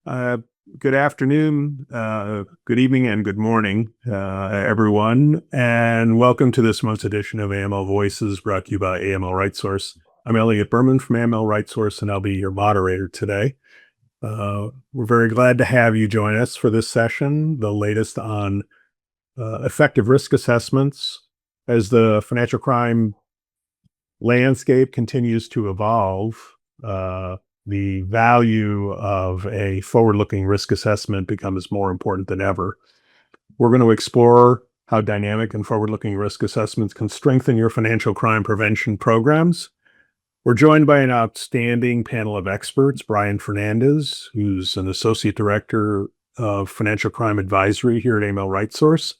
Uh, Good afternoon, good evening, and good morning, everyone, and welcome to this month's edition of AML Voices brought to you by AML RightSource. I'm Elliot Berman from AML RightSource, and I'll be your moderator today. We're very glad to have you join us for this session, the latest on effective risk assessments as the financial crime landscape continues to evolve. The value of a forward-looking risk assessment becomes more important than ever. We're going to explore how dynamic and forward-looking risk assessments can strengthen your financial crime prevention programs. We're joined by an outstanding panel of experts, Brian Fernandez, who's an associate director of financial crime advisory here at AML RightSource,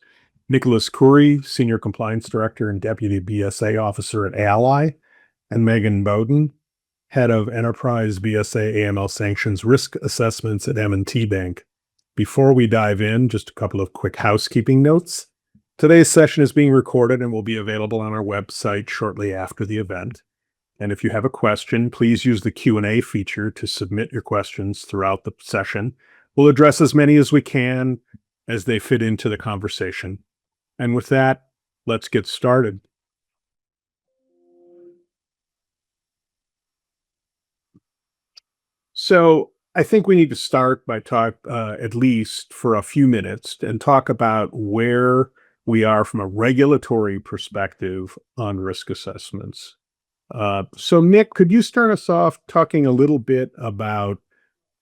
Nicholas Khoury, senior compliance director and deputy BSA officer at Ally, and Megan Bowden, head of enterprise BSA AML sanctions risk assessments at M&T Bank. Before we dive in, just a couple of quick housekeeping notes. Today's session is being recorded and will be available on our website shortly after the event. And if you have a question, please use the Q&A feature to submit your questions throughout the session. We'll address as many as we can as they fit into the conversation. And with that, let's get started. So I think we need to start by at least for a few minutes and talk about where we are from a regulatory perspective on risk assessments. So Nick, could you start us off talking a little bit about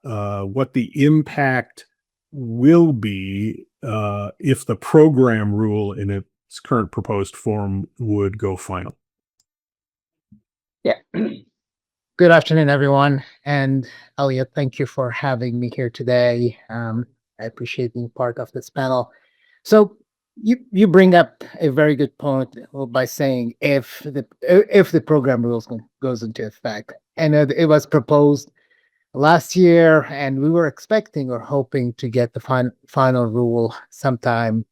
what the impact will be if the program rule in its current proposed form would go final? Yeah. Good afternoon, everyone. And Elliot, thank you for having me here today. I appreciate being part of this panel. So you bring up a very good point by saying if the program rules goes into effect, and it was proposed last year, and we were expecting or hoping to get the final rule sometime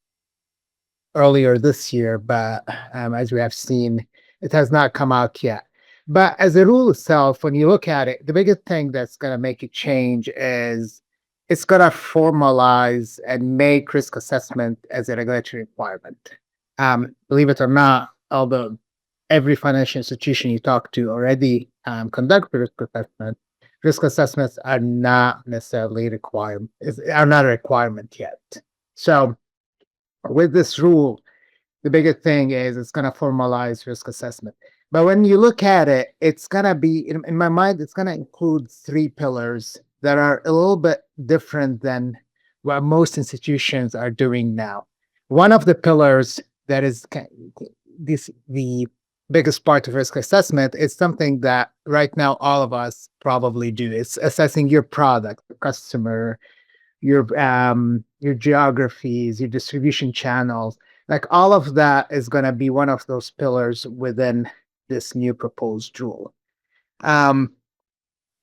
earlier this year, but as we have seen, it has not come out yet. But as a rule itself, when you look at it, the biggest thing that's going to make it change is it's going to formalize and make risk assessment as a regulatory requirement. Believe it or not, although every financial institution you talk to already conduct risk assessments are not necessarily are not a requirement yet. So with this rule, the biggest thing is it's going to formalize risk assessment. But when you look at it, it's going to be, in my mind, it's going to include three pillars that are a little bit different than what most institutions are doing now. One of the pillars that is the biggest part of risk assessment is something that right now all of us probably do. It's assessing your product, your customer, your geographies, your distribution channels. Like all of that is going to be one of those pillars within this new proposed rule.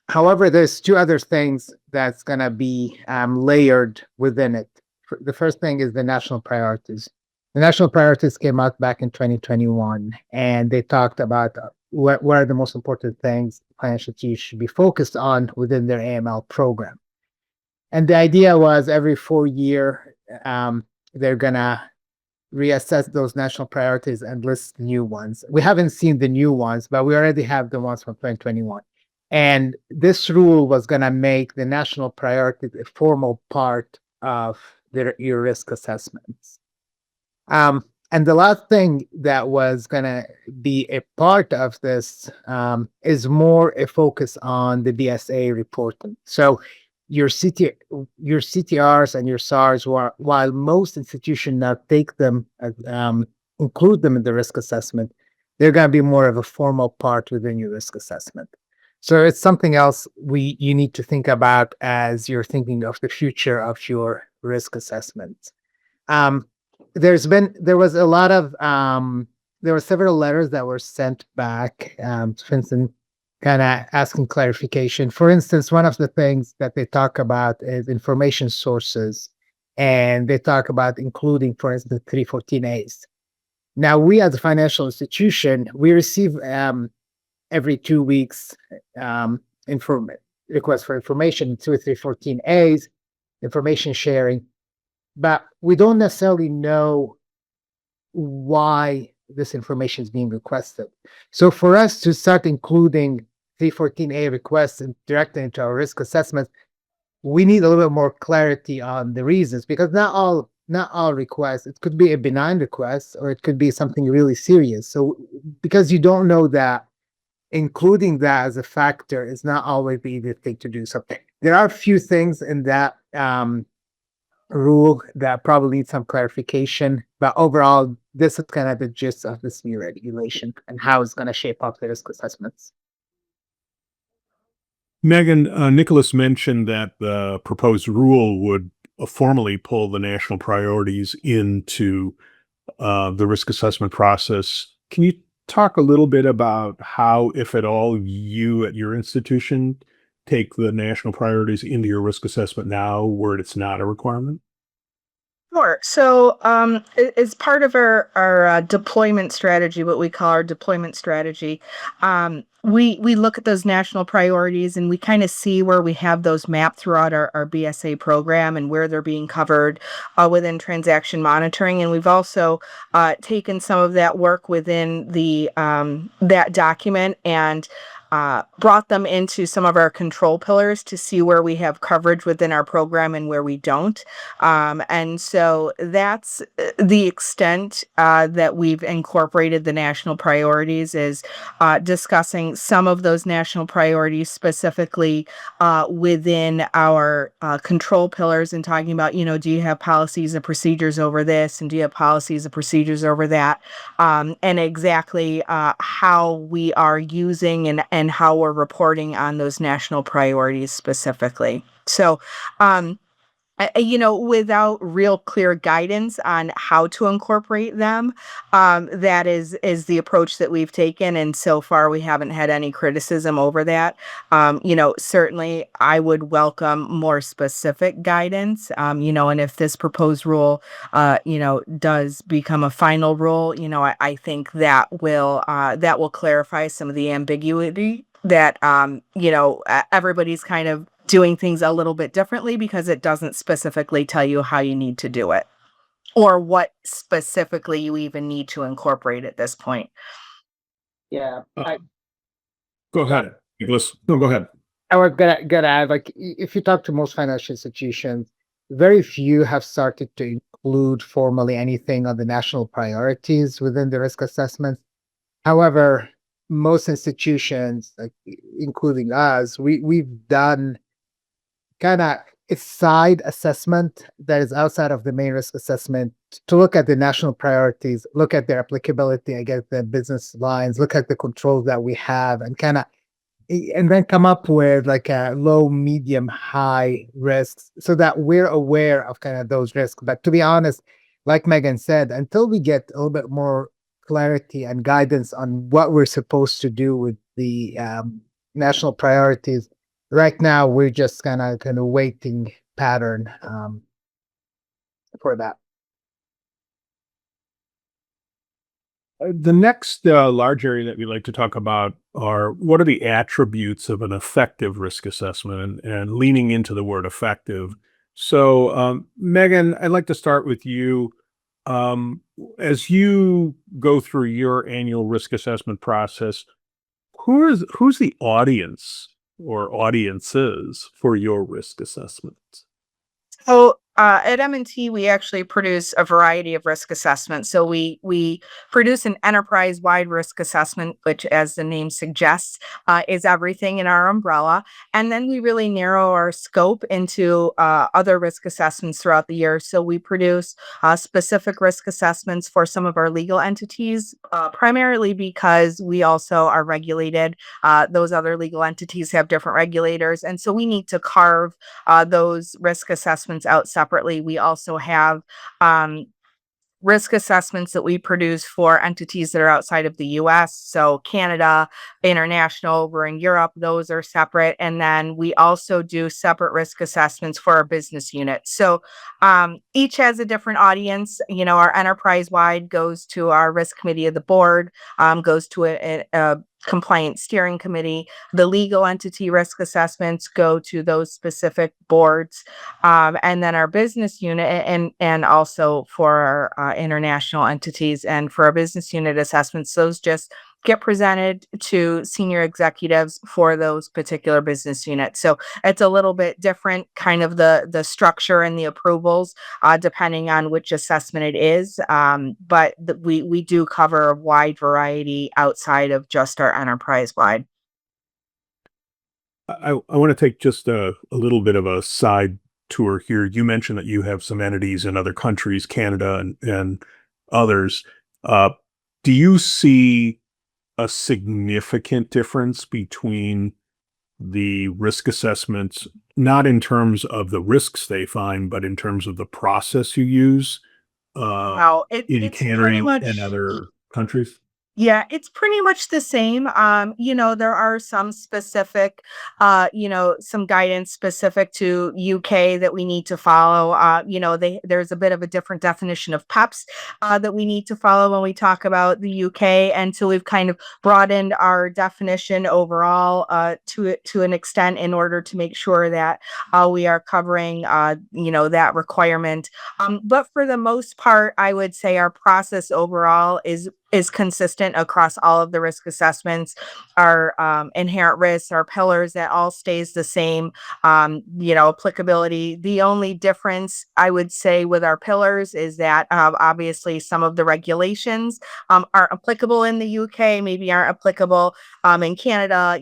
However, there's two other things that's going to be layered within it. The first thing is the national priorities. The national priorities came out back in 2021, and they talked about what are the most important things financial institutions should be focused on within their AML program. And the idea was every 4 year, they're going to reassess those national priorities and list new ones. We haven't seen the new ones, but we already have the ones from 2021. And this rule was going to make the national priorities a formal part of your risk assessments. And the last thing that was going to be a part of this is more a focus on the BSA reporting. So your CTRs and your SARs, while most institutions now take them, include them in the risk assessment, they're going to be more of a formal part within your risk assessment. So it's something else you need to think about as you're thinking of the future of your risk assessments. There were several letters that were sent back, for instance, kind of asking clarification. For instance, one of the things that they talk about is information sources, and they talk about including, for instance, 314As. Now, we as a financial institution, we receive every 2 weeks request for information, 2314As, information sharing, but we don't necessarily know why this information is being requested. So for us to start including 314A requests directly into our risk assessment, we need a little bit more clarity on the reasons, because not all requests, it could be a benign request or it could be something really serious. So because you don't know that, including that as a factor is not always the easiest thing to do. So there are a few things in that rule that probably need some clarification, but overall, this is kind of the gist of this new regulation and how it's going to shape up the risk assessments. Megan, Nicholas mentioned that the proposed rule would formally pull the national priorities into the risk assessment process. Can you talk a little bit about how, if at all, you at your institution take the national priorities into your risk assessment now where it's not a requirement? Sure. So, as part of our deployment strategy, what we call our deployment strategy, we look at those national priorities and we kind of see where we have those mapped throughout our BSA program and where they're being covered within transaction monitoring. And we've also taken some of that work within the that document and brought them into some of our control pillars to see where we have coverage within our program and where we don't. And so that's the extent that we've incorporated the national priorities is discussing some of those national priorities specifically within our control pillars and talking about, do you have policies and procedures over this? And do you have policies and procedures over that? And exactly how we are using and how we're reporting on those national priorities specifically. So, without real clear guidance on how to incorporate them, that is the approach that we've taken, and so far we haven't had any criticism over that. Certainly I would welcome more specific guidance. And if this proposed rule, does become a final rule, I think that will clarify some of the ambiguity that everybody's kind of doing things a little bit differently because it doesn't specifically tell you how you need to do it or what specifically you even need to incorporate at this point. Yeah, Uh, Go ahead, Nicholas. No, go ahead. I was gonna add, like, if you talk to most financial institutions, very few have started to include formally anything on the national priorities within the risk assessments. However, most institutions, like including us, we've done kind of a side assessment that is outside of the main risk assessment to look at the national priorities, look at their applicability against the business lines, look at the controls that we have, and then come up with like a low, medium, high risks so that we're aware of kind of those risks. But to be honest, like Megan said, until we get a little bit more clarity and guidance on what we're supposed to do with the national priorities, right now we're just kind of waiting pattern for that. The next large area that we like to talk about are what are the attributes of an effective risk assessment and leaning into the word effective. So, Megan, I'd like to start with you. As you go through your annual risk assessment process, who's the audience or audiences for your risk assessments? So at M&T, we actually produce a variety of risk assessments. So we produce an enterprise-wide risk assessment, which, as the name suggests, is everything in our umbrella. And then we really narrow our scope into other risk assessments throughout the year. So we produce specific risk assessments for some of our legal entities, primarily because we also are regulated. Those other legal entities have different regulators, and so we need to carve those risk assessments out separately. We also have risk assessments that we produce for entities that are outside of the US. So Canada, international, we're in Europe, those are separate. And then we also do separate risk assessments for our business unit. So each has a different audience. Our enterprise wide goes to our risk committee of the board, goes to a compliance steering committee. The legal entity risk assessments go to those specific boards, and then our business unit, and also for our international entities, and for our business unit assessments, those just get presented to senior executives for those particular business units. So it's a little bit different, kind of the structure and the approvals, depending on which assessment it is. But we do cover a wide variety outside of just our enterprise wide. I want to take just a little bit of a side tour here. You mentioned that you have some entities in other countries, Canada and others. Uh, do you see a significant difference between the risk assessments, not in terms of the risks they find, but in terms of the process you use uh, Wow, in it's pretty Canada and much. other countries? Yeah, it's pretty much the same. There are some specific, some guidance specific to UK that we need to follow. There's a bit of a different definition of PEPs that we need to follow when we talk about the UK, and so we've kind of broadened our definition overall to an extent in order to make sure that we are covering, that requirement. But for the most part, I would say our process overall is consistent across all of the risk assessments. Our inherent risks, our pillars, that all stays the same. Applicability. The only difference I would say with our pillars is that obviously some of the regulations are applicable in the UK, maybe aren't applicable in Canada.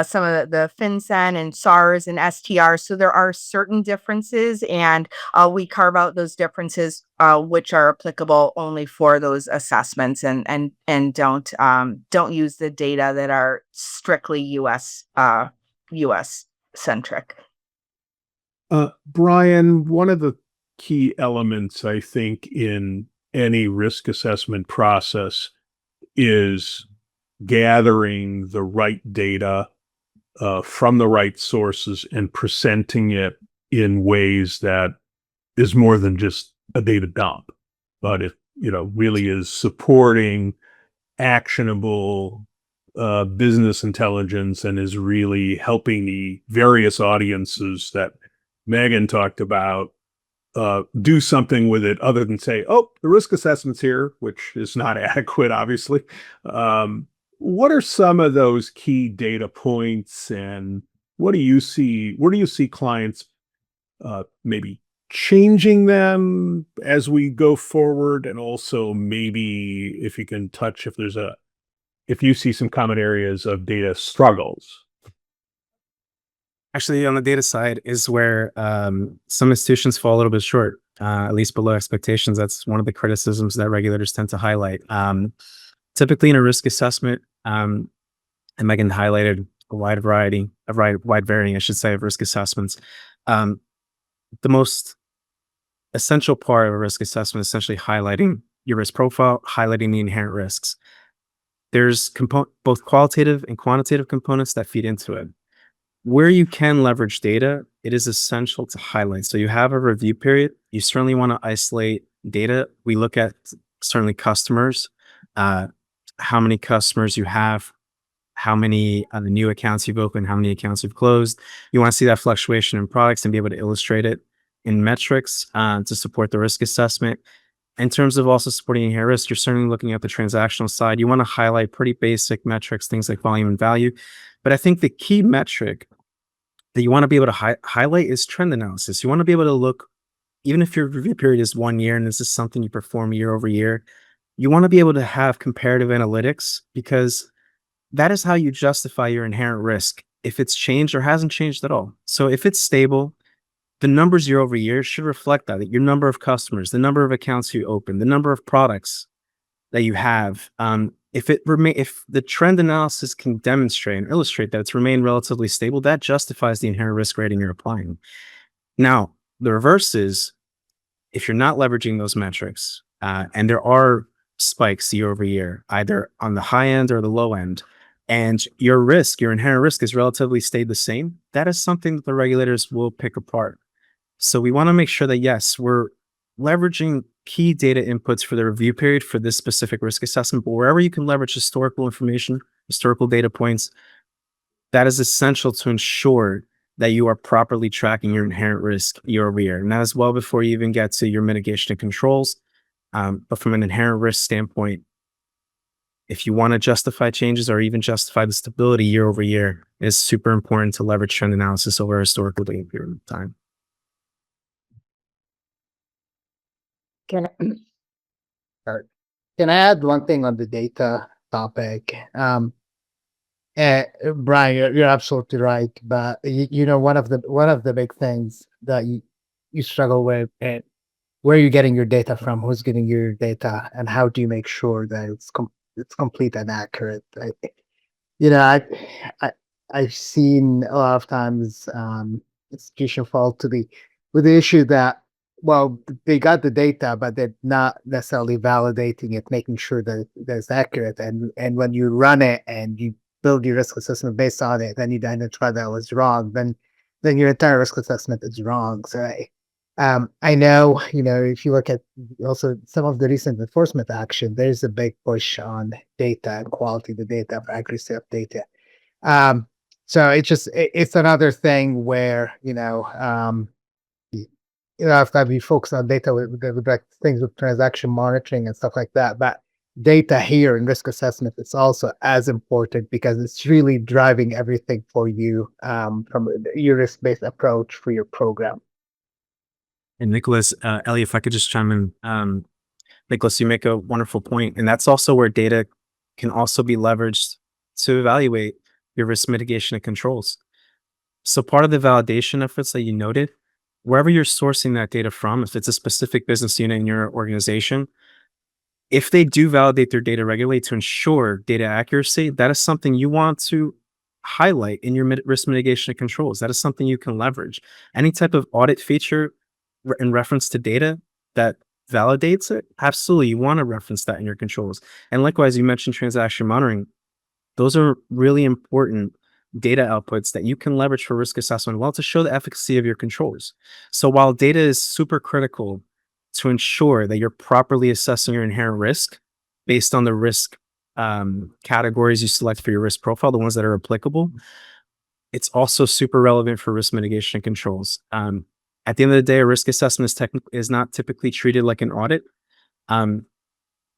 Some of the FinCEN and SARS and STR. So there are certain differences, and we carve out those differences, which are applicable only for those assessments, and don't use the data that are strictly US centric. Brian, one of the key elements, I think, in any risk assessment process is gathering the right data from the right sources and presenting it in ways that is more than just a data dump, but it really is supporting actionable business intelligence and is really helping the various audiences that Megan talked about do something with it other than say, oh, the risk assessment's here, which is not adequate, obviously. What are some of those key data points, and what do you see? Where do you see clients maybe changing them as we go forward? And also maybe if you can touch, if you see some common areas of data struggles. Actually, on the data side is where some institutions fall a little bit short, at least below expectations. That's one of the criticisms that regulators tend to highlight. Typically, in a risk assessment, and Megan highlighted a wide variety, wide varying, I should say, of risk assessments. The most essential part of a risk assessment is essentially highlighting your risk profile, highlighting the inherent risks. There's both qualitative and quantitative components that feed into it. Where you can leverage data, it is essential to highlight. So you have a review period. You certainly want to isolate data. We look at certainly customers, how many customers you have, how many new accounts you've opened, how many accounts you've closed. You want to see that fluctuation in products and be able to illustrate it in metrics to support the risk assessment. In terms of also supporting inherent risk, you're certainly looking at the transactional side. You want to highlight pretty basic metrics, things like volume and value. But I think the key metric that you want to be able to highlight is trend analysis. You want to be able to look, even if your review period is 1 year and this is something you perform year over year, you want to be able to have comparative analytics, because that is how you justify your inherent risk, if it's changed or hasn't changed at all. So if it's stable, the numbers year over year should reflect that your number of customers, the number of accounts you open, the number of products that you have. If the trend analysis can demonstrate and illustrate that it's remained relatively stable, that justifies the inherent risk rating you're applying. Now, the reverse is, if you're not leveraging those metrics, and there are spikes year over year, either on the high end or the low end, and your inherent risk has relatively stayed the same, that is something that the regulators will pick apart. So we want to make sure that, yes, we're leveraging key data inputs for the review period for this specific risk assessment, but wherever you can leverage historical information, historical data points, that is essential to ensure that you are properly tracking your inherent risk year over year. And that is well before you even get to your mitigation and controls. But from an inherent risk standpoint, if you want to justify changes or even justify the stability year over year, it's super important to leverage trend analysis over a historical data period of time. Can I, sorry. Can I add one thing on the data topic? Brian, you're absolutely right. But one of the big things that you struggle with, and where are you getting your data from? Who's getting your data, and how do you make sure that it's complete and accurate? You know, I I've seen a lot of times institution fall to the with the issue that, well, they got the data, but they're not necessarily validating it, making sure that it's accurate. And when you run it and you build your risk assessment based on it, then you identify that was wrong, then your entire risk assessment is wrong. So I know, if you look at also some of the recent enforcement action, there's a big push on data and quality of the data, for accuracy of data. Um, so it's another thing where, I've got to be focused on data with like things with transaction monitoring and stuff like that. But data here in risk assessment is also as important because it's really driving everything for you from your risk-based approach for your program. And Nicholas, Ellie, if I could just chime in, Nicholas, you make a wonderful point, and that's also where data can also be leveraged to evaluate your risk mitigation and controls. So part of the validation efforts that you noted, wherever you're sourcing that data from, if it's a specific business unit in your organization, if they do validate their data regularly to ensure data accuracy, that is something you want to highlight in your risk mitigation and controls. That is something you can leverage. Any type of audit feature in reference to data that validates it, absolutely, you want to reference that in your controls. And likewise, you mentioned transaction monitoring. Those are really important data outputs that you can leverage for risk assessment, well, to show the efficacy of your controls. So while data is super critical to ensure that you're properly assessing your inherent risk based on the risk categories you select for your risk profile, the ones that are applicable, it's also super relevant for risk mitigation and controls. At the end of the day, a risk assessment is not typically treated like an audit.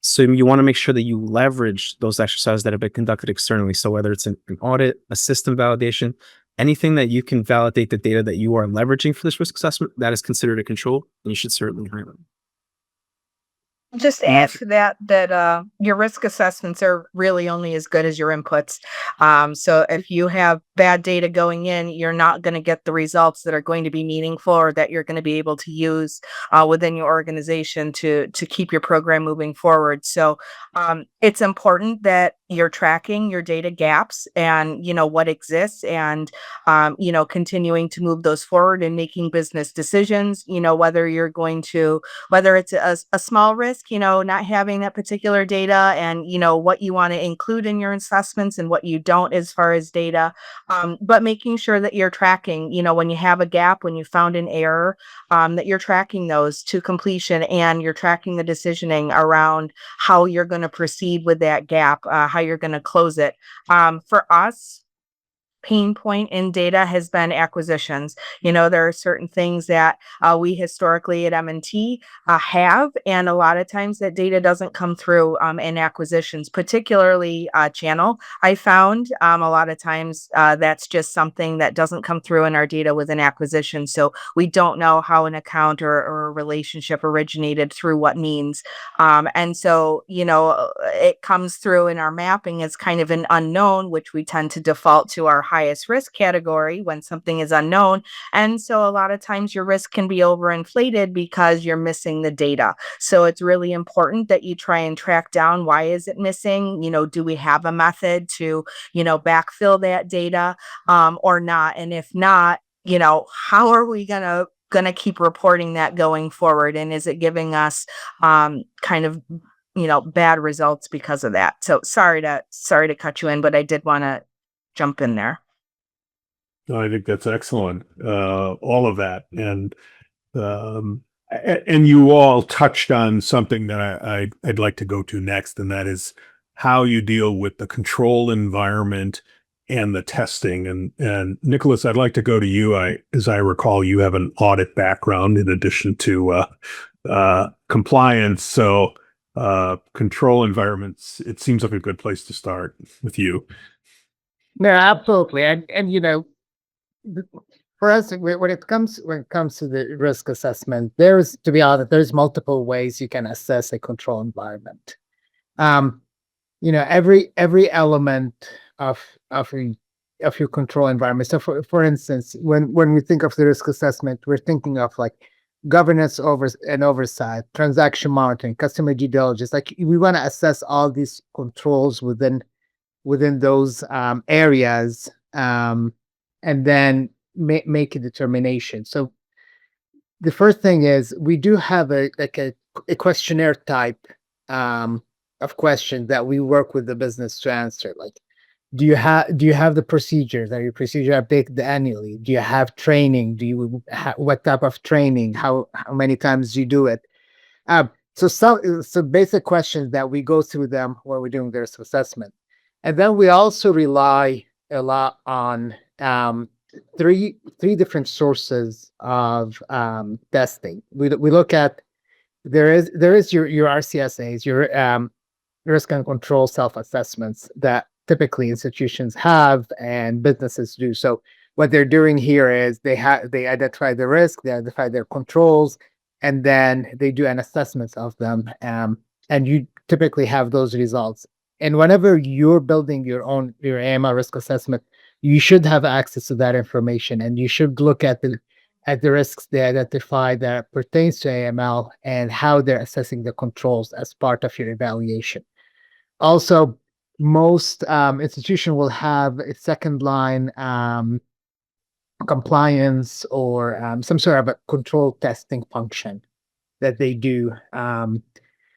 So you want to make sure that you leverage those exercises that have been conducted externally. So whether it's an audit, a system validation, anything that you can validate the data that you are leveraging for this risk assessment, that is considered a control, and you should certainly highlight. Just to add to that your risk assessments are really only as good as your inputs. So if you have bad data going in, you're not going to get the results that are going to be meaningful or that you're going to be able to use within your organization to keep your program moving forward. So it's important that you're tracking your data gaps and what exists, and continuing to move those forward and making business decisions. Whether it's a small risk, not having that particular data, and, what you want to include in your assessments and what you don't as far as data. But making sure that you're tracking, when you have a gap, when you found an error, that you're tracking those to completion, and you're tracking the decisioning around how you're going to proceed with that gap, how you're going to close it. For us, pain point in data has been acquisitions. There are certain things that we historically at M&T have, and a lot of times that data doesn't come through in acquisitions, particularly channel. I found a lot of times that's just something that doesn't come through in our data with an acquisition. So we don't know how an account or a relationship originated through what means. And so, it comes through in our mapping as kind of an unknown, which we tend to default to our highest risk category when something is unknown. And so a lot of times your risk can be overinflated because you're missing the data. So it's really important that you try and track down, why is it missing? Do we have a method to, backfill that data or not? And if not, how are we gonna keep reporting that going forward? And is it giving us kind of bad results because of that? So sorry to cut you in, but I did want to jump in there. No, I think that's excellent. All of that. And And you all touched on something that I'd like to go to next, and that is how you deal with the control environment and the testing. And Nicholas, I'd like to go to you. As I recall, you have an audit background in addition to compliance. So control environments, it seems like a good place to start with you. No, absolutely. And th- for us, when it comes to the risk assessment, to be honest, there's multiple ways you can assess a control environment. Um, every element of of a, of your control environment. So for instance, when we think of the risk assessment, we're thinking of like governance and oversight, transaction monitoring, customer due diligence. Like we want to assess all these controls within those areas, and then make a determination. So the first thing is we do have a questionnaire type of questions that we work with the business to answer. Like, do you have the procedures? Are your procedures updated annually? Do you have training? What type of training? How many times do you do it? So basic questions that we go through them when we're doing this assessment. And then we also rely a lot on three different sources of testing. We look at there is your RCSAs, your risk and control self-assessments that typically institutions have and businesses do. So what they're doing here is they identify the risk, they identify their controls, and then they do an assessment of them. And you typically have those results. And whenever you're building your AML risk assessment, you should have access to that information, and you should look at the risks they identify that pertains to AML and how they're assessing the controls as part of your evaluation. Also, most institution will have a second line compliance or some sort of a control testing function that they do. And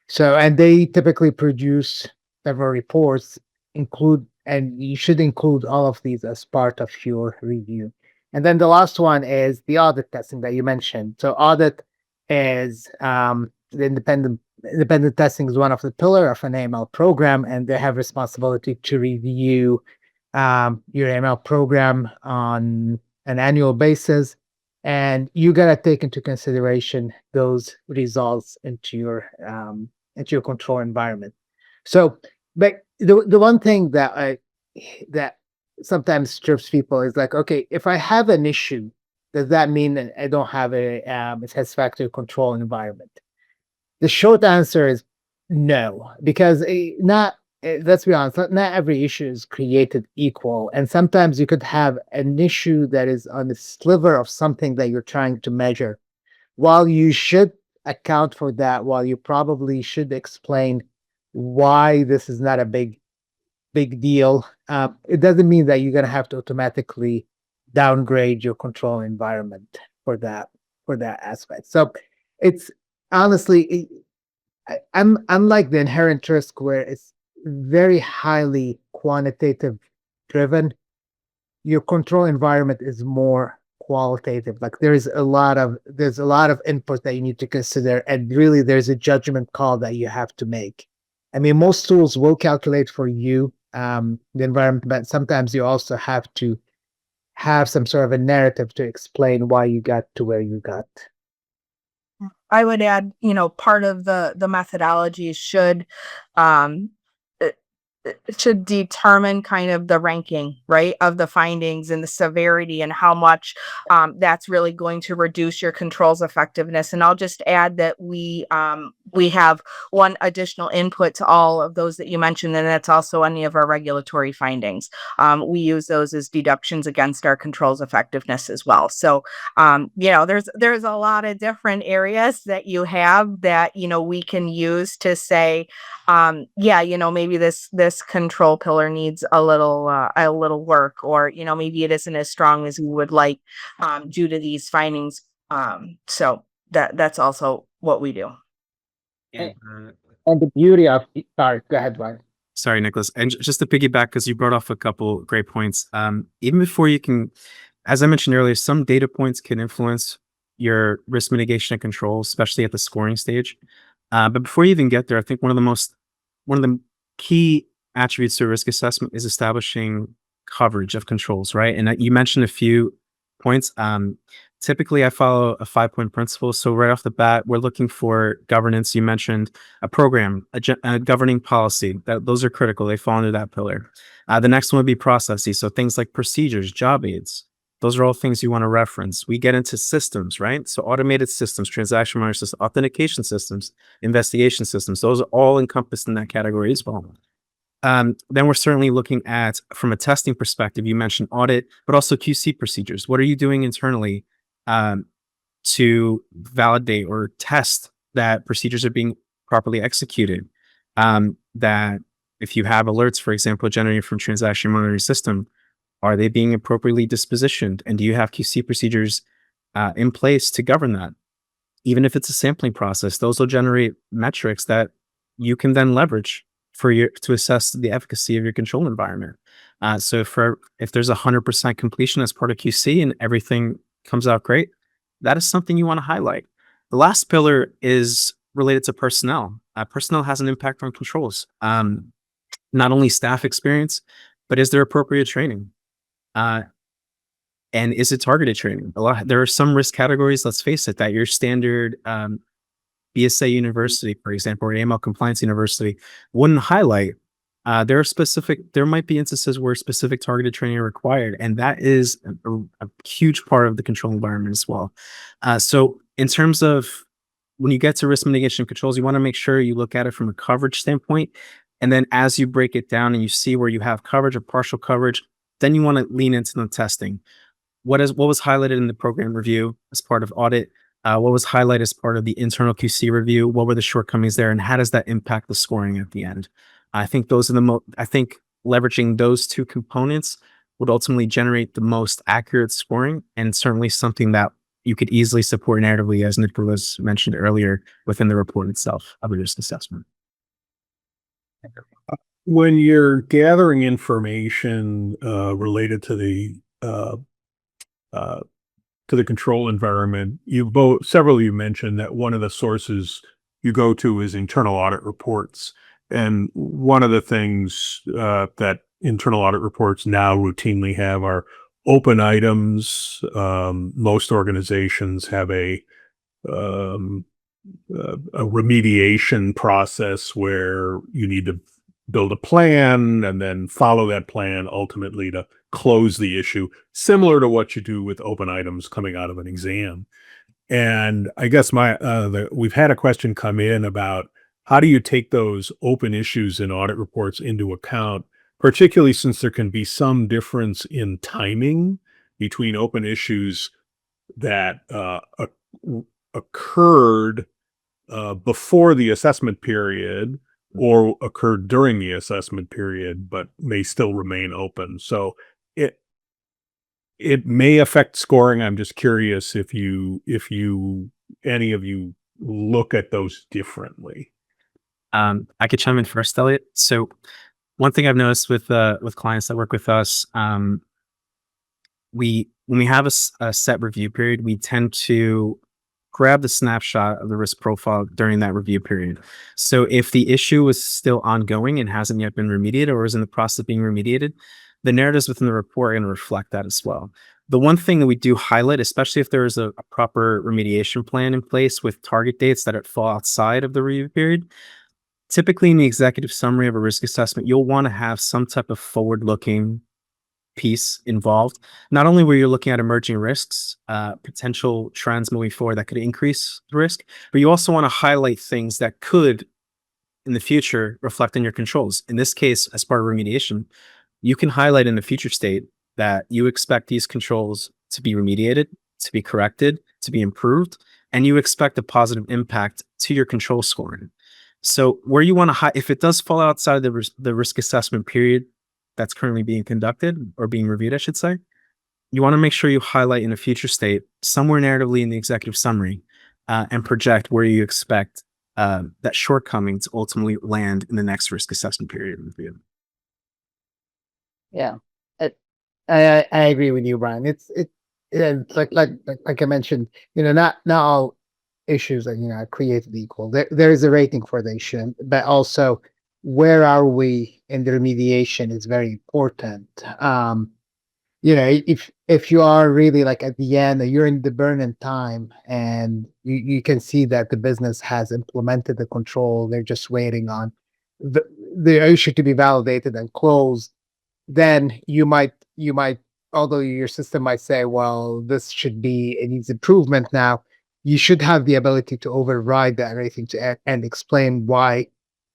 they typically produce several reports, and you should include all of these as part of your review. And then the last one is the audit testing that you mentioned. So audit is the independent testing is one of the pillar of an AML program, and they have responsibility to review your AML program on an annual basis, and you gotta take into consideration those results into your control environment. So, but the one thing that sometimes trips people is like, okay, if I have an issue, does that mean that I don't have a satisfactory control environment? The short answer is no, because not. Let's be honest. Not every issue is created equal, and sometimes you could have an issue that is on a sliver of something that you're trying to measure. While you should account for that, while you probably should explain why this is not a big deal, it doesn't mean that you're gonna have to automatically downgrade your control environment for that aspect. So it's honestly, I'm unlike the inherent risk where it's very highly quantitative driven. Your control environment is more qualitative. Like there's a lot of input that you need to consider, and really there's a judgment call that you have to make. I mean, most tools will calculate for you the environment, but sometimes you also have to have some sort of a narrative to explain why you got to where you got. I would add, part of the methodology um, it should determine kind of the ranking, right, of the findings and the severity and how much that's really going to reduce your controls effectiveness. And I'll just add that we have one additional input to all of those that you mentioned, and that's also any of our regulatory findings. We use those as deductions against our controls effectiveness as well. So there's a lot of different areas that you have that we can use to say, maybe this control pillar needs a little work, or maybe it isn't as strong as we would like due to these findings. So that's also what we do. And, And the beauty of sorry, go ahead, Ryan. sorry, Nicholas. And just to piggyback, because you brought off a couple great points. Even before you can, as I mentioned earlier, some data points can influence your risk mitigation and controls, especially at the scoring stage. But before you even get there, I think one of the key attributes to a risk assessment is establishing coverage of controls, right? And you mentioned a few points. Typically, I follow a 5-point principle. So right off the bat, we're looking for governance. You mentioned a program, a governing policy. Those are critical. They fall under that pillar. The next one would be processes. So things like procedures, job aids. Those are all things you want to reference. We get into systems, right? So automated systems, transaction monitoring systems, authentication systems, investigation systems. Those are all encompassed in that category as well. Then we're certainly looking at, from a testing perspective, you mentioned audit, but also QC procedures. What are you doing internally to validate or test that procedures are being properly executed? That if you have alerts, for example, generated from transaction monitoring system, are they being appropriately dispositioned? And do you have QC procedures in place to govern that? Even if it's a sampling process, those will generate metrics that you can then leverage to assess the efficacy of your control environment. So if there's 100% completion as part of QC and everything comes out great, that is something you want to highlight. The last pillar is related to personnel. Personnel has an impact on controls. Not only staff experience, but is there appropriate training? And is it targeted training? There are some risk categories, let's face it, that your standard BSA university, for example, or AML compliance university wouldn't highlight. There might be instances where specific targeted training are required, and that is a huge part of the control environment as well. So in terms of when you get to risk mitigation controls, you want to make sure you look at it from a coverage standpoint. And then as you break it down and you see where you have coverage or partial coverage, then you want to lean into the testing. What was highlighted in the program review as part of audit? What was highlighted as part of the internal QC review? What were the shortcomings there, and how does that impact the scoring at the end? I think those are I think leveraging those two components would ultimately generate the most accurate scoring, and certainly something that you could easily support narratively, as Nicholas mentioned earlier, within the report itself of a risk assessment. When you're gathering information related to the control environment, several of you mentioned that one of the sources you go to is internal audit reports. And one of the things that internal audit reports now routinely have are open items. Most organizations have a remediation process where you need to build a plan and then follow that plan ultimately to close the issue, similar to what you do with open items coming out of an exam. And I guess we've had a question come in about how do you take those open issues in audit reports into account, particularly since there can be some difference in timing between open issues that occurred before the assessment period or occurred during the assessment period, but may still remain open. So it may affect scoring. I'm just curious if any of you look at those differently. I could chime in first, Elliot. So one thing I've noticed with clients that work with us, when we have a set review period, we tend to grab the snapshot of the risk profile during that review period. So if the issue is still ongoing and hasn't yet been remediated or is in the process of being remediated, the narratives within the report are going to reflect that as well. The one thing that we do highlight, especially if there is a proper remediation plan in place with target dates that fall outside of the review period, typically in the executive summary of a risk assessment, you'll want to have some type of forward-looking piece involved, not only where you're looking at emerging risks, potential trends moving forward that could increase the risk, but you also want to highlight things that could, in the future, reflect on your controls. In this case, as part of remediation, you can highlight in the future state that you expect these controls to be remediated, to be corrected, to be improved, and you expect a positive impact to your control scoring. So where you want to if it does fall outside of the risk assessment period that's currently being conducted or being reviewed, I should say, you want to make sure you highlight in a future state somewhere narratively in the executive summary and project where you expect that shortcoming to ultimately land in the next risk assessment period review. Yeah, I agree with you, Brian. and it's like I mentioned, not all issues are created equal. There is a rating for the issue, but also where are we in the remediation is very important. If you are really like at the end, you're in the burn-in time, and you can see that the business has implemented the control, they're just waiting on the the issue to be validated and closed, then you might, although your system might say, well, this should be, it needs improvement now, you should have the ability to override that rating and explain why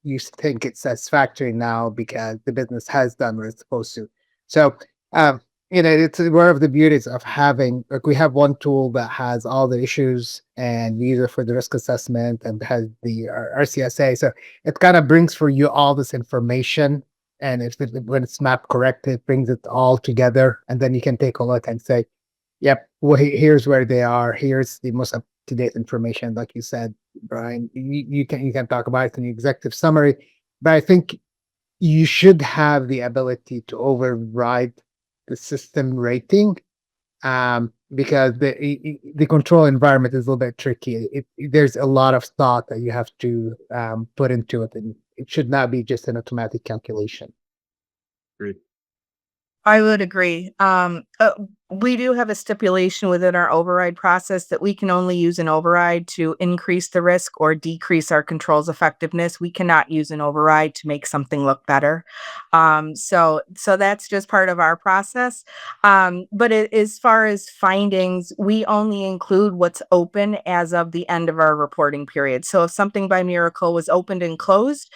you think it's satisfactory now because the business has done what it's supposed to. So um it's one of the beauties of having, like, we have one tool that has all the issues, and we use it for the risk assessment and has the RCSA. So it kind of brings for you all this information, and when it's mapped correctly, it brings it all together, and then you can take a look and say, "Yep, well, here's where they are. Here's the most up to date information." Like you said, Brian, you can talk about it in the executive summary, but I think you should have the ability to override the system rating, because the control environment is a little bit tricky. There's a lot of thought that you have to put into it, and it should not be just an automatic calculation. Great. I would agree. We do have a stipulation within our override process that we can only use an override to increase the risk or decrease our control's effectiveness. We cannot use an override to make something look better. So that's just part of our process. But as far as findings, we only include what's open as of the end of our reporting period. So if something by miracle was opened and closed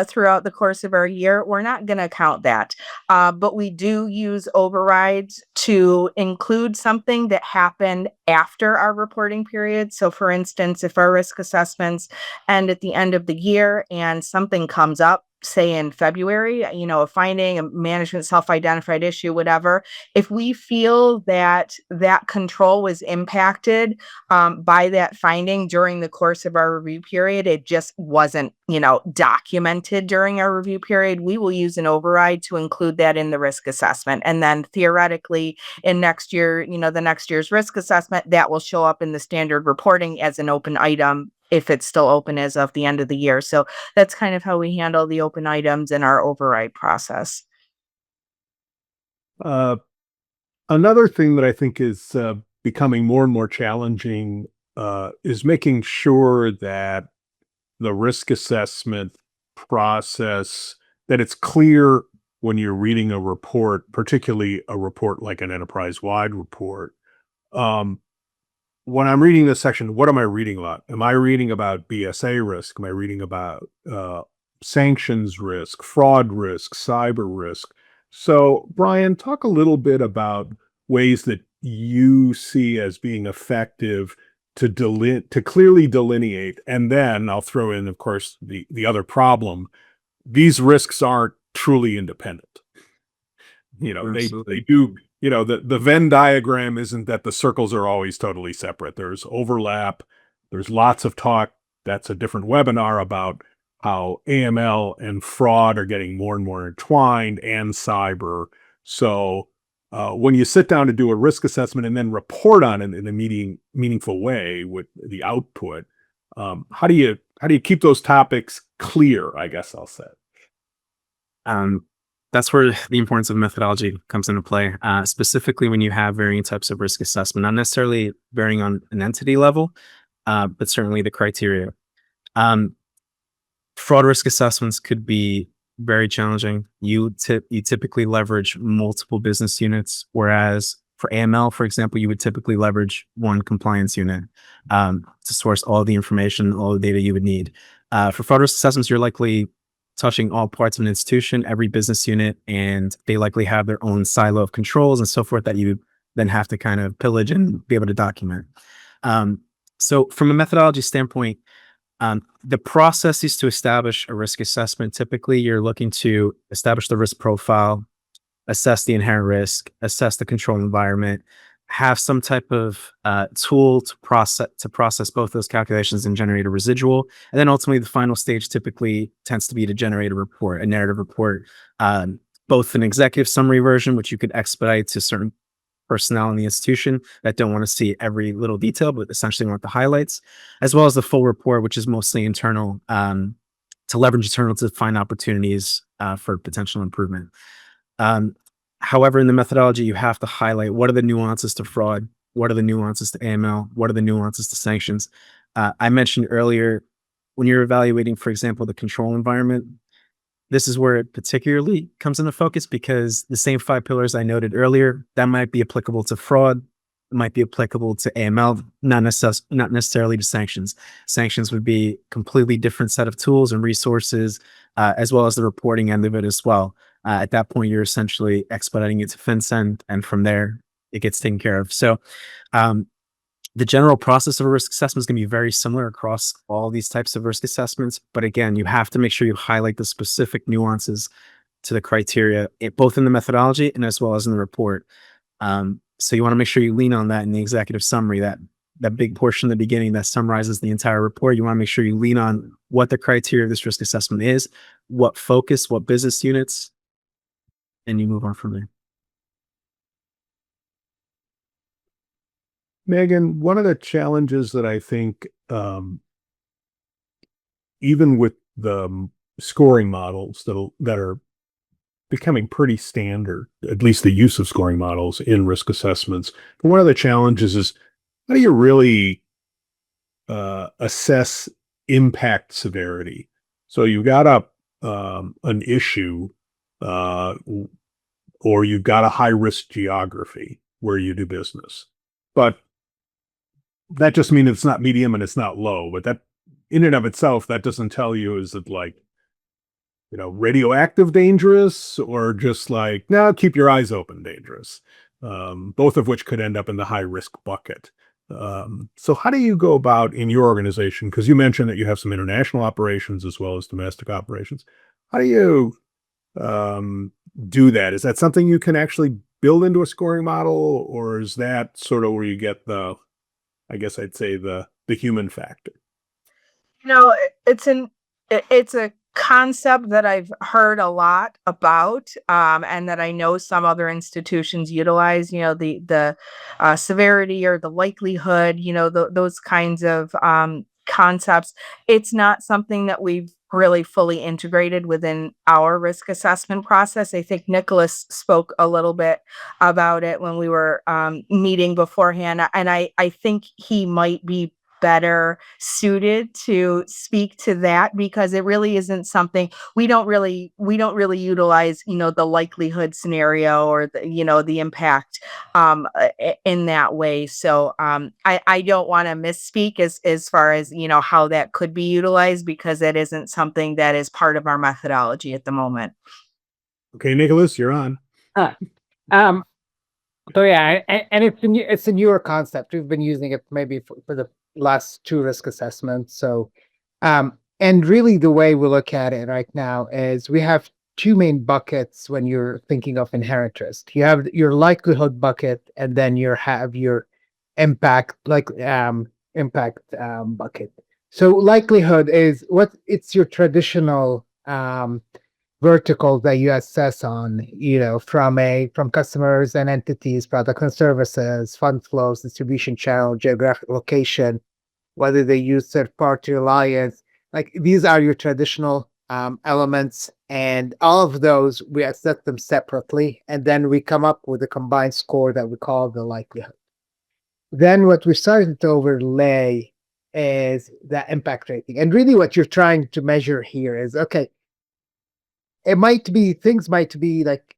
throughout the course of our year, we're not going to count that. But we do use overrides to include something that happened after our reporting period. So, for instance, if our risk assessments end at the end of the year and something comes up, say in February, a finding, a management self-identified issue, whatever, if we feel that that control was impacted by that finding during the course of our review period, it just wasn't, documented during our review period, we will use an override to include that in the risk assessment. And then theoretically, in next year, the next year's risk assessment, that will show up in the standard reporting as an open item if it's still open as of the end of the year. So that's kind of how we handle the open items in our override process. Uh, Another thing that I think is becoming more and more challenging is making sure that the risk assessment process, that it's clear when you're reading a report, particularly a report like an enterprise-wide report. Um, when I'm reading this section, what am I reading about? Am I reading about BSA risk? Am I reading about sanctions risk, fraud risk, cyber risk? So, Brian, talk a little bit about ways that you see as being effective to clearly delineate, and then I'll throw in, of course, the other problem. These risks aren't truly independent. They Absolutely. do, the Venn diagram isn't that the circles are always totally separate. There's overlap. There's lots of talk. That's a different webinar about how AML and fraud are getting more and more entwined, and cyber. So when you sit down to do a risk assessment and then report on it in a meaningful way with the output, how do you keep those topics clear, I guess I'll say. Um, that's where the importance of methodology comes into play, specifically when you have varying types of risk assessment, not necessarily varying on an entity level, but certainly the criteria. Um, Fraud risk assessments could be very challenging. You typically leverage multiple business units, whereas for AML, for example, you would typically leverage one compliance unit to source all the information, all the data you would need. For fraud risk assessments, you're likely touching all parts of an institution, every business unit, and they likely have their own silo of controls and so forth that you then have to kind of pillage and be able to document. So from a methodology standpoint, the process is to establish a risk assessment. Typically, you're looking to establish the risk profile, assess the inherent risk, assess the control environment, have some type of tool to process both those calculations and generate a residual. And then ultimately, the final stage typically tends to be to generate a report, a narrative report, both an executive summary version, which you could expedite to certain personnel in the institution that don't want to see every little detail, but essentially want the highlights, as well as the full report, which is mostly internal, to leverage internal to find opportunities for potential improvement. However, in the methodology, you have to highlight what are the nuances to fraud, what are the nuances to AML, what are the nuances to sanctions. I mentioned earlier, when you're evaluating, for example, the control environment, this is where it particularly comes into focus, because the same 5 pillars I noted earlier, that might be applicable to fraud, it might be applicable to AML, not necessarily to sanctions. Sanctions would be completely different set of tools and resources, as well as the reporting end of it as well. At that point, you're essentially expediting it to FinCEN, and from there, it gets taken care of. So the general process of a risk assessment is going to be very similar across all these types of risk assessments. But again, you have to make sure you highlight the specific nuances to the criteria, both in the methodology and as well as in the report. So you want to make sure you lean on that in the executive summary, that big portion in the beginning that summarizes the entire report. You want to make sure you lean on what the criteria of this risk assessment is, what focus, what business units, and you move on from there. Megan, one of the challenges that I think, even with the scoring models that are becoming pretty standard, at least the use of scoring models in risk assessments, but one of the challenges is, how do you really assess impact severity? So you've got an issue, or you've got a high risk geography where you do business, but that just means it's not medium and it's not low. But that, in and of itself, that doesn't tell you, is it like, radioactive dangerous, or just like, no, keep your eyes open dangerous, both of which could end up in the high risk bucket. So how do you go about in your organization? Because you mentioned that you have some international operations as well as domestic operations. How do you do that? Is that something you can actually build into a scoring model, or is that sort of where you get I guess I'd say the human factor? It's it's a concept that I've heard a lot about, and that I know some other institutions utilize. The severity or the likelihood. Those kinds of concepts. It's not something that we've really fully integrated within our risk assessment process. I think Nicholas spoke a little bit about it when we were meeting beforehand, and I think he might be better suited to speak to that, because it really isn't something we don't really utilize, the likelihood scenario, or the impact in that way. So I don't want to misspeak as far as how that could be utilized, because it isn't something that is part of our methodology at the moment. Okay, Nicholas, you're on. Uh, um, so yeah, and it's a newer concept. We've been using it maybe for the last 2 risk assessments. So, and really the way we look at it right now is we have 2 main buckets when you're thinking of inherent risk. You have your likelihood bucket, and then you have your impact, bucket. So likelihood is it's your traditional verticals that you assess on, from customers and entities, products and services, fund flows, distribution channel, geographic location, whether they use third-party alliance. Like, these are your traditional elements, and all of those, we assess them separately, and then we come up with a combined score that we call the likelihood. Then what we started to overlay is the impact rating. And really what you're trying to measure here is, okay, things might be like,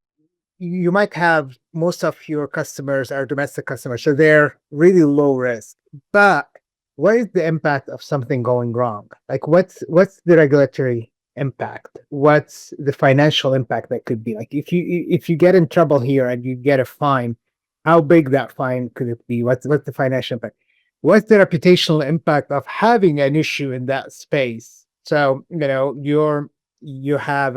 you might have most of your customers are domestic customers, so they're really low risk. But what is the impact of something going wrong? Like, what's the regulatory impact? What's the financial impact that could be? Like, if you get in trouble here and you get a fine, how big that fine could it be? What's the financial impact? What's the reputational impact of having an issue in that space? So, you have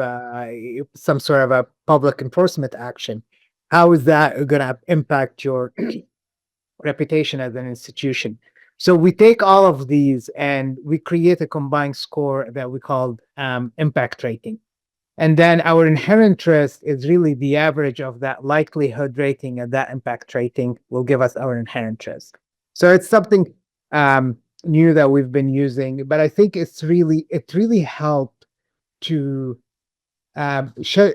some sort of a public enforcement action. How is that going to impact your reputation as an institution? So we take all of these and we create a combined score that we called impact rating. And then our inherent risk is really the average of that likelihood rating and that impact rating will give us our inherent risk. So it's something new that we've been using, but I think it really helped to show,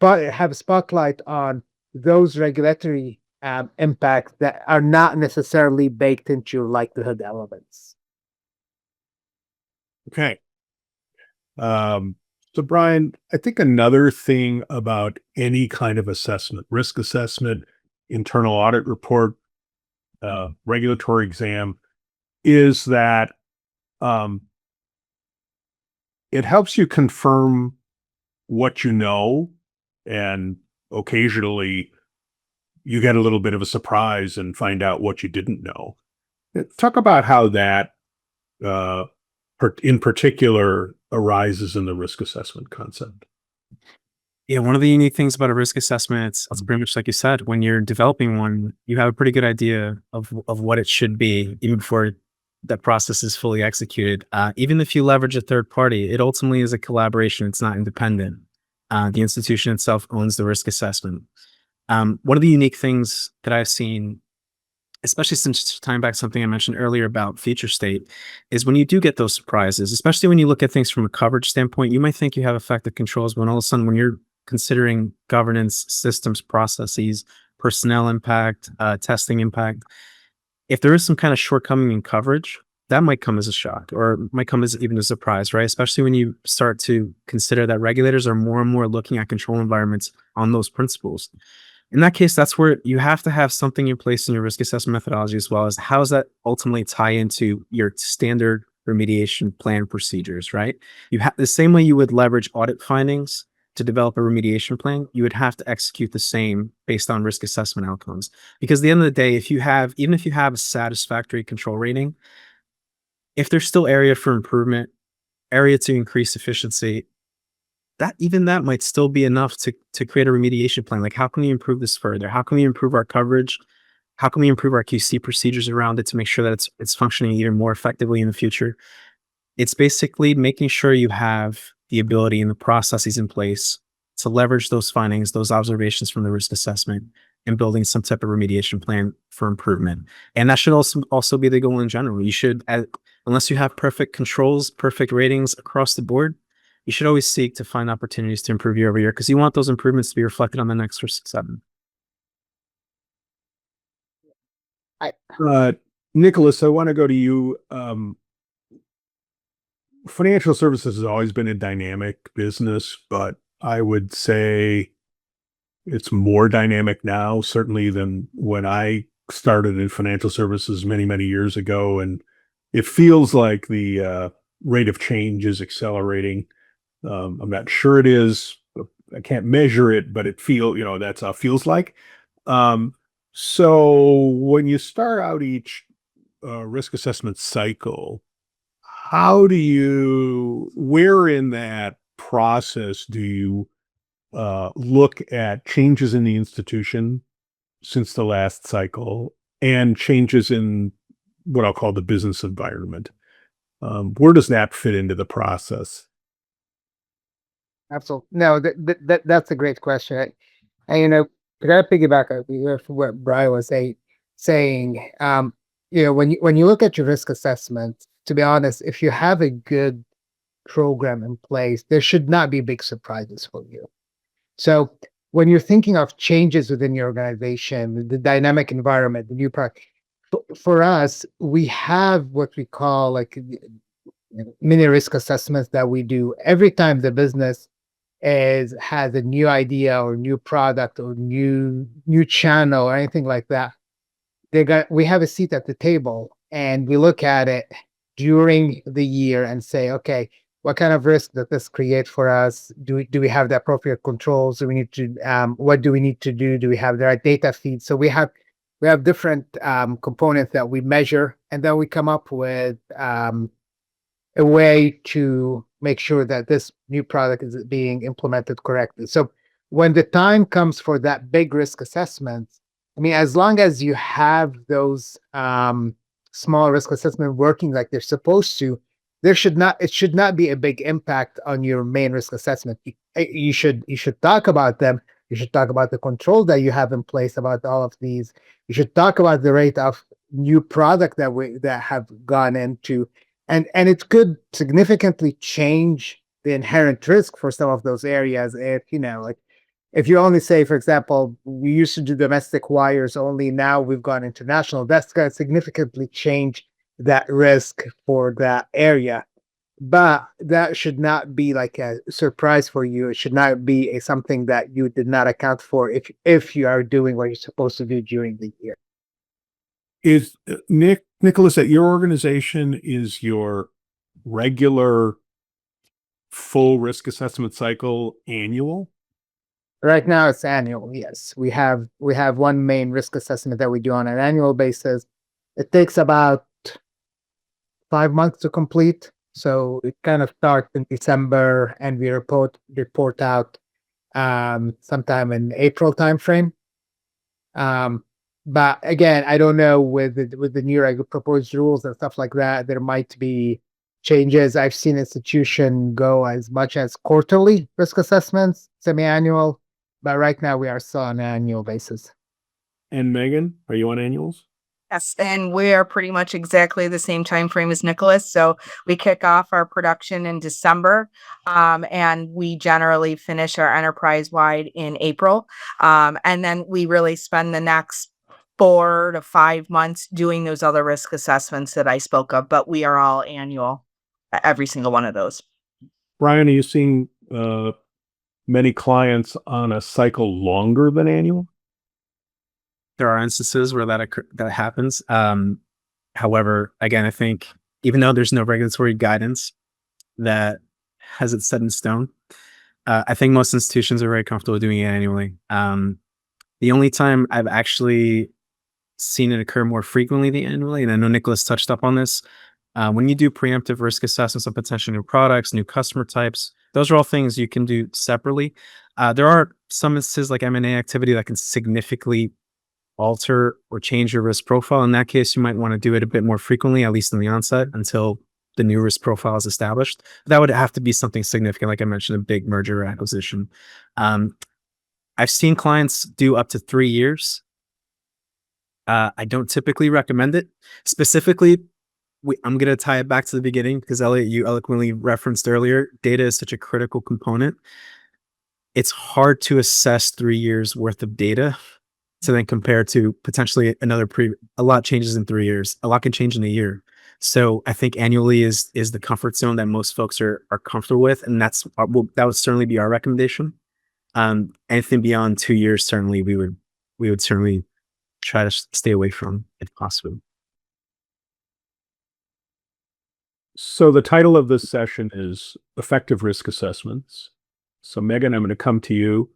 have a spotlight on those regulatory impacts that are not necessarily baked into your likelihood elements. Okay. So Brian, I think another thing about any kind of assessment, risk assessment, internal audit report, regulatory exam, is that um, it helps you confirm what you know, and occasionally you get a little bit of a surprise and find out what you didn't know. Talk about how that, uh, in particular, arises in the risk assessment concept. Yeah, one of the unique things about a risk assessment, it's pretty much like you said, when you're developing one, you have a pretty good idea of what it should be even before that process is fully executed. Even if you leverage a third party, it ultimately is a collaboration. It's not independent. The institution itself owns the risk assessment. One of the unique things that I've seen, especially since tying back something I mentioned earlier about future state, is when you do get those surprises, especially when you look at things from a coverage standpoint, you might think you have effective controls, but all of a sudden, when you're considering governance, systems, processes, personnel impact, testing impact, if there is some kind of shortcoming in coverage, that might come as a shock or might come as even a surprise, right? Especially when you start to consider that regulators are more and more looking at control environments on those principles. In that case, that's where you have to have something in place in your risk assessment methodology, as well as how does that ultimately tie into your standard remediation plan procedures, right? You have the same way you would leverage audit findings to develop a remediation plan, you would have to execute the same based on risk assessment outcomes. Because at the end of the day, even if you have a satisfactory control rating, if there's still area for improvement, area to increase efficiency, that might still be enough to create a remediation plan. Like, how can we improve this further? How can we improve our coverage? How can we improve our QC procedures around it to make sure that it's functioning even more effectively in the future? It's basically making sure you have the ability and the processes in place to leverage those findings, those observations from the risk assessment, and building some type of remediation plan for improvement. And that should also be the goal in general. You should, unless you have perfect controls, perfect ratings across the board, you should always seek to find opportunities to improve year over year because you want those improvements to be reflected on the next risk assessment. Nicholas, I want to go to you. Financial services has always been a dynamic business, but I would say it's more dynamic now, certainly than when I started in financial services many, many years ago. And it feels like the rate of change is accelerating. I'm not sure it is. I can't measure it, but that's how it feels like. Um, so when you start out each risk assessment cycle, where in that process do you look at changes in the institution since the last cycle and changes in what I'll call the business environment? Where does that fit into the process? Absolutely. No, that's a great question. And to kind of piggyback for what Brian was saying, when you look at your risk assessment, to be honest, if you have a good program in place, there should not be big surprises for you. So when you're thinking of changes within your organization, the dynamic environment, the new product, for us, we have what we call like mini risk assessments that we do every time the business has a new idea or new product or new channel or anything like that. We have a seat at the table and we look at it during the year and say, okay, what kind of risk does this create for us? Do we have the appropriate controls? Do we need to what do we need to do? Do we have the right data feed? So we have different components that we measure, and then we come up with a way to make sure that this new product is being implemented correctly. So when the time comes for that big risk assessment, I mean, as long as you have those small risk assessment working like they're supposed to, it should not be a big impact on your main risk assessment. You should talk about them. You should talk about the control that you have in place about all of these. You should talk about the rate of new product that have gone into, and it could significantly change the inherent risk for some of those areas. If like if you only say, for example, we used to do domestic wires only, now we've gone international, that's going to significantly change that risk for that area. But that should not be like a surprise for you. It should not be something that you did not account for if you are doing what you're supposed to do during the year. Is Nicholas, at your organization, is your regular full risk assessment cycle annual? Right now it's annual. Yes. We have one main risk assessment that we do on an annual basis. It takes about 5 months to complete. So it kind of starts in December and we report out sometime in April timeframe. But again, I don't know with the new proposed rules and stuff like that, there might be changes. I've seen institution go as much as quarterly risk assessments, semi-annual, but right now we are still on an annual basis. And Megan, are you on annuals? Yes, and we are pretty much exactly the same time frame as Nicholas. So we kick off our production in December, and we generally finish our enterprise wide in April. And then we really spend the next 4 to 5 months doing those other risk assessments that I spoke of, but we are all annual, every single one of those. Brian, are you seeing many clients on a cycle longer than annual? There are instances where that happens. However, again, I think even though there's no regulatory guidance that has it set in stone, I think most institutions are very comfortable doing it annually. The only time I've actually seen it occur more frequently than annually, and I know Nicholas touched up on this, when you do preemptive risk assessments of potential new products, new customer types, those are all things you can do separately. There are some instances like M&A activity that can significantly alter or change your risk profile. In that case, you might want to do it a bit more frequently, at least in the onset, until the new risk profile is established. That would have to be something significant, like I mentioned, a big merger or acquisition. I've seen clients do up to 3 years. I don't typically recommend it. Specifically, I'm going to tie it back to the beginning because Elliot, you eloquently referenced earlier, data is such a critical component. It's hard to assess 3 years worth of data to then compare to potentially a lot changes in 3 years. A lot can change in a year. So I think annually is the comfort zone that most folks are comfortable with, and that would certainly be our recommendation. Anything beyond 2 years, certainly we would certainly try to stay away from if possible. So the title of this session is Effective Risk Assessments. So Megan, I'm going to come to you.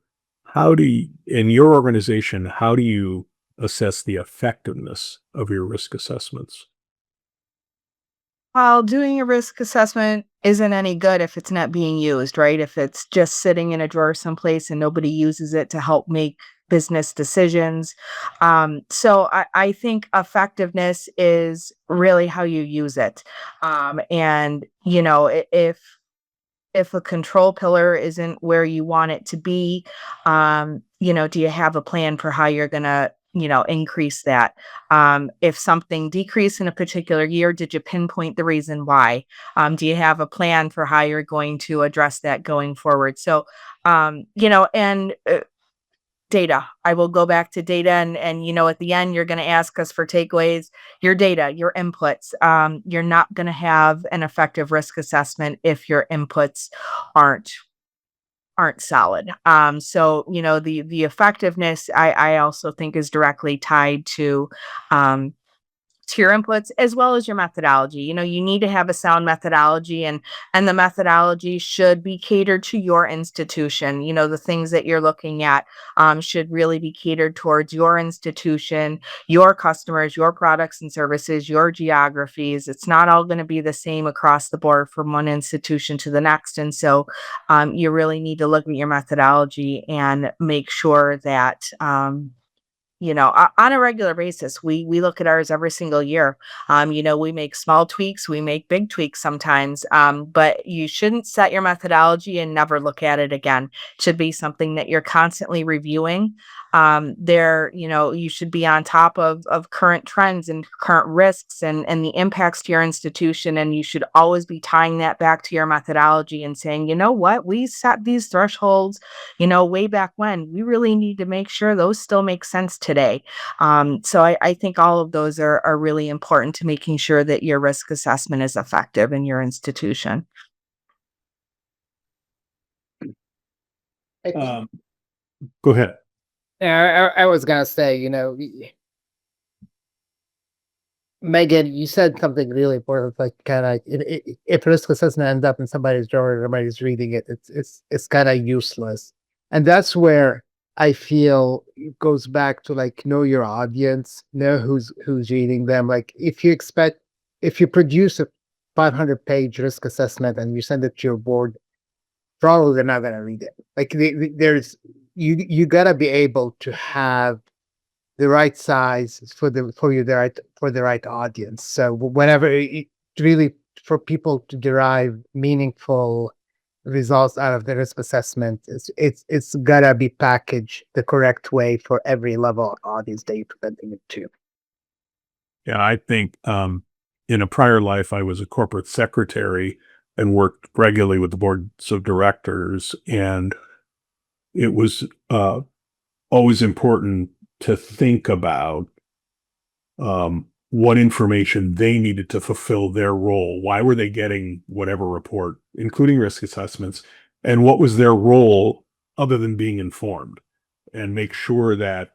In your organization, how do you assess the effectiveness of your risk assessments? Well, doing a risk assessment isn't any good if it's not being used, right? If it's just sitting in a drawer someplace and nobody uses it to help make business decisions. So I think effectiveness is really how you use it. And, if a control pillar isn't where you want it to be, do you have a plan for how you're going to, increase that? If something decreased in a particular year, did you pinpoint the reason why? Do you have a plan for how you're going to address that going forward? So, and data. I will go back to data and at the end you're going to ask us for takeaways, your data, your inputs. You're not going to have an effective risk assessment if your inputs aren't solid. So the effectiveness I also think is directly tied to your inputs as well as your methodology. You need to have a sound methodology, and the methodology should be catered to your institution. The things that you're looking at should really be catered towards your institution, your customers, your products and services, your geographies. It's not all going to be the same across the board from one institution to the next. And so you really need to look at your methodology and make sure that on a regular basis. We look at ours every single year. We make small tweaks, we make big tweaks sometimes, but you shouldn't set your methodology and never look at it again. It should be something that you're constantly reviewing. You should be on top of current trends and current risks and the impacts to your institution. And you should always be tying that back to your methodology and saying, you know what, we set these thresholds, way back when. We really need to make sure those still make sense today. So I think all of those are really important to making sure that your risk assessment is effective in your institution. Go ahead. Yeah, I was gonna say, Megan, you said something really important. Like, kind of, if risk assessment ends up in somebody's drawer, and everybody's reading it. It's kind of useless, and that's where I feel it goes back to, like, know your audience, know who's reading them. Like, if you produce a 500-page risk assessment and you send it to your board, probably they're not gonna read it. Like, there's you gotta be able to have the right size for the right audience. So whenever really, for people to derive meaningful results out of the risk assessment, it's gotta be packaged the correct way for every level of audience that you're presenting it to. Yeah, I think in a prior life, I was a corporate secretary and worked regularly with the boards of directors. And it was always important to think about what information they needed to fulfill their role. Why were they getting whatever report, including risk assessments, and what was their role other than being informed, and make sure that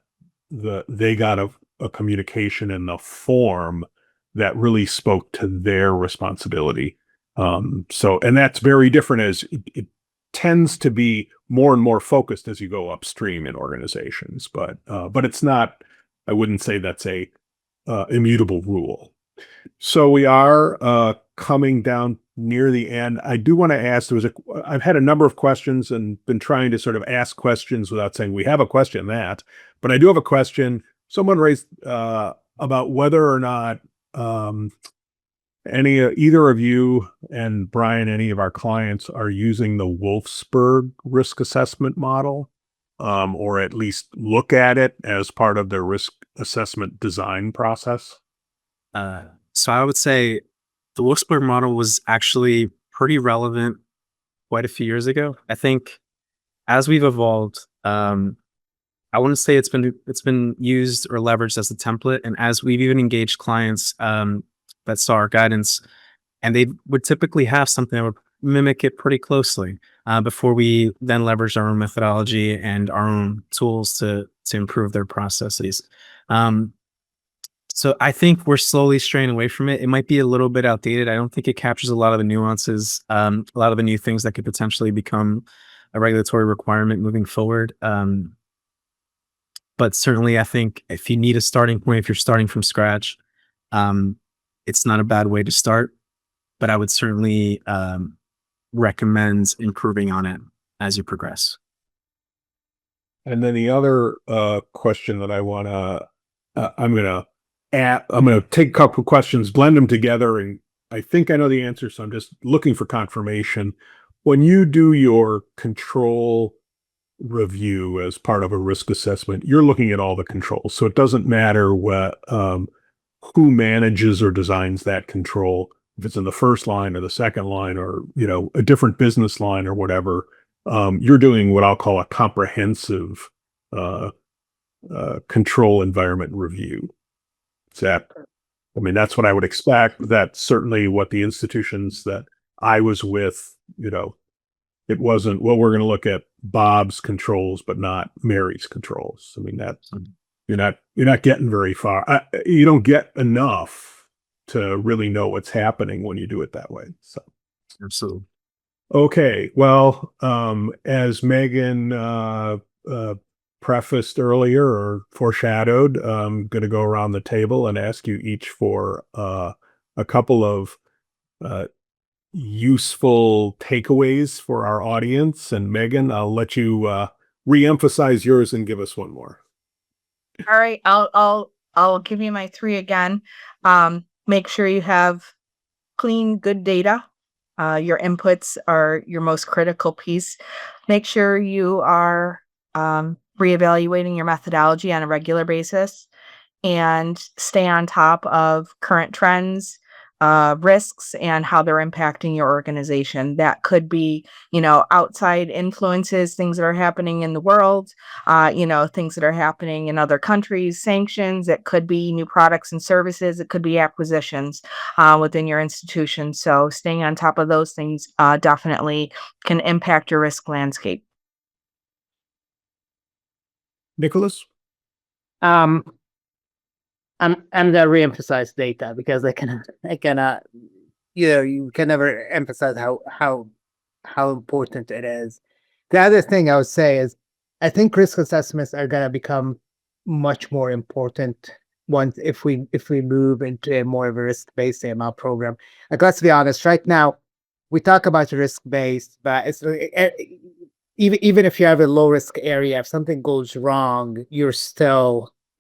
they got a communication in the form that really spoke to their responsibility. And that's very different, as it tends to be more and more focused as you go upstream in organizations, but it's not. I wouldn't say that's a immutable rule. So we are coming down near the end. I do want to ask. I've had a number of questions and been trying to sort of ask questions without saying we have a question but I do have a question. Someone raised about whether or not either of you and Brian, any of our clients, are using the Wolfsburg risk assessment model, or at least look at it as part of their risk assessment design process. So I would say the Wolfsburg model was actually pretty relevant quite a few years ago. I think as we've evolved, I wouldn't say it's been used or leveraged as a template. And as we've even engaged clients that saw our guidance, and they would typically have something that would mimic it pretty closely before we then leverage our own methodology and our own tools to improve their processes. So I think we're slowly straying away from it. It might be a little bit outdated. I don't think it captures a lot of the nuances, a lot of the new things that could potentially become a regulatory requirement moving forward. But certainly, I think if you need a starting point, if you're starting from scratch, it's not a bad way to start. But I would certainly recommend improving on it as you progress. And then the other question that I want to, I'm going to take a couple of questions, blend them together, and I think I know the answer, so I'm just looking for confirmation. When you do your control review as part of a risk assessment, you're looking at all the controls. So it doesn't matter who manages or designs that control, if it's in the first line or the second line, or a different business line or whatever. You're doing what I'll call a comprehensive control environment review. That's what I would expect. That's certainly what the institutions that I was with, it wasn't, well, we're going to look at Bob's controls, but not Mary's controls. You're not getting very far. You don't get enough to really know what's happening when you do it that way. So, absolutely. Okay. Well, as Megan prefaced earlier or foreshadowed, I'm going to go around the table and ask you each for a couple of useful takeaways for our audience. And Megan, I'll let you re-emphasize yours and give us one more. All right, I'll give you my three again. Make sure you have clean, good data. Your inputs are your most critical piece. Make sure you are reevaluating your methodology on a regular basis and stay on top of current trends, risks, and how they're impacting your organization. That could be, outside influences, things that are happening in the world, things that are happening in other countries, sanctions. It could be new products and services. It could be acquisitions within your institution. So staying on top of those things definitely can impact your risk landscape. Nicholas? Um, I'm gonna reemphasize data because you can never emphasize how important it is. The other thing I would say is I think risk assessments are gonna become much more important once if we move into a more of a risk-based AML program. Like let's be honest, right now we talk about risk-based, but even if you have a low risk area, if something goes wrong, you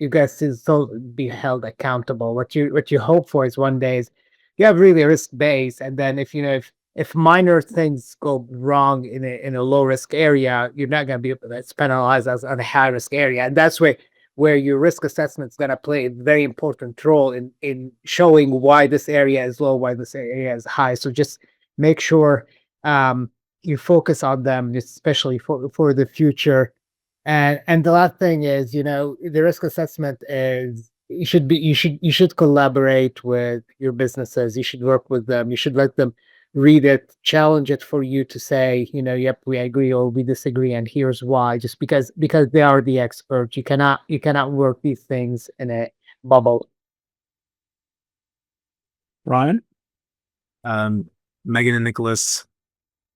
guys still be held accountable. What you hope for is one day is you have really a risk base, and then if minor things go wrong in a low risk area, you're not going to be that's penalized as on a high risk area, and that's where your risk assessment is going to play a very important role in showing why this area is low, why this area is high. So just make sure um, you focus on them, especially for the future. And the last thing is, the risk assessment is you should collaborate with your businesses. You should work with them. You should let them read it, challenge it for you to say, yep, we agree or we disagree, and here's why. Just because they are the experts, you cannot work these things in a bubble. Ryan? Megan and Nicholas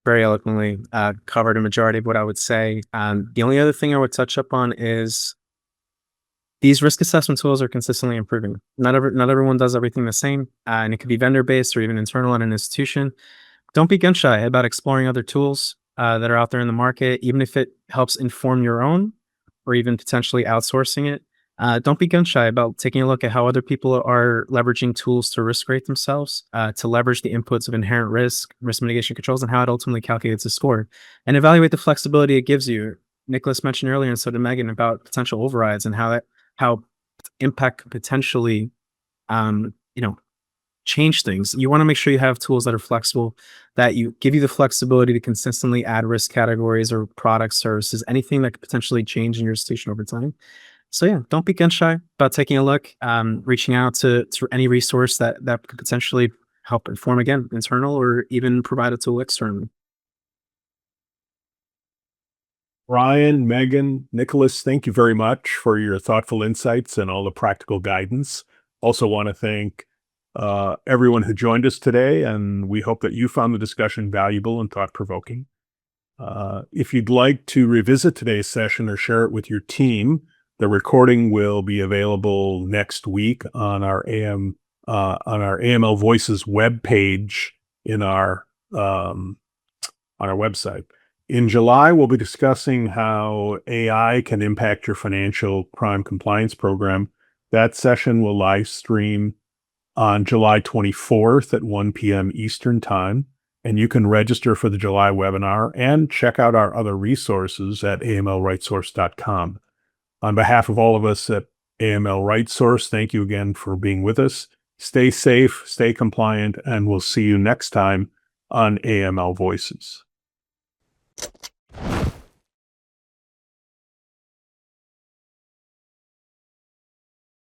very eloquently covered a majority of what I would say. The only other thing I would touch up on is these risk assessment tools are consistently improving. Not everyone does everything the same, and it could be vendor based or even internal at an institution. Don't be gun shy about exploring other tools that are out there in the market, even if it helps inform your own or even potentially outsourcing it. Don't be gun shy about taking a look at how other people are leveraging tools to risk rate themselves, to leverage the inputs of inherent risk mitigation controls, and how it ultimately calculates a score, and evaluate the flexibility it gives you. Nicholas mentioned earlier, and so did Megan, about potential overrides and how impact could potentially, um, you know, change things. You want to make sure you have tools that are flexible, that you give you the flexibility to consistently add risk categories or products, services, anything that could potentially change in your institution over time. So yeah, don't be gun shy about taking a look, reaching out to any resource that could potentially help inform again, internal or even provide a tool externally. Ryan, Megan, Nicholas, thank you very much for your thoughtful insights and all the practical guidance. Also want to thank everyone who joined us today, and we hope that you found the discussion valuable and thought-provoking. If you'd like to revisit today's session or share it with your team, the recording will be available next week on our AML Voices webpage on our website. In July, we'll be discussing how AI can impact your financial crime compliance program. That session will live stream on July 24th at 1 p.m. Eastern Time. And you can register for the July webinar and check out our other resources at amlrightsource.com. On behalf of all of us at AML Right Source, thank you again for being with us. Stay safe, stay compliant, and we'll see you next time on AML Voices.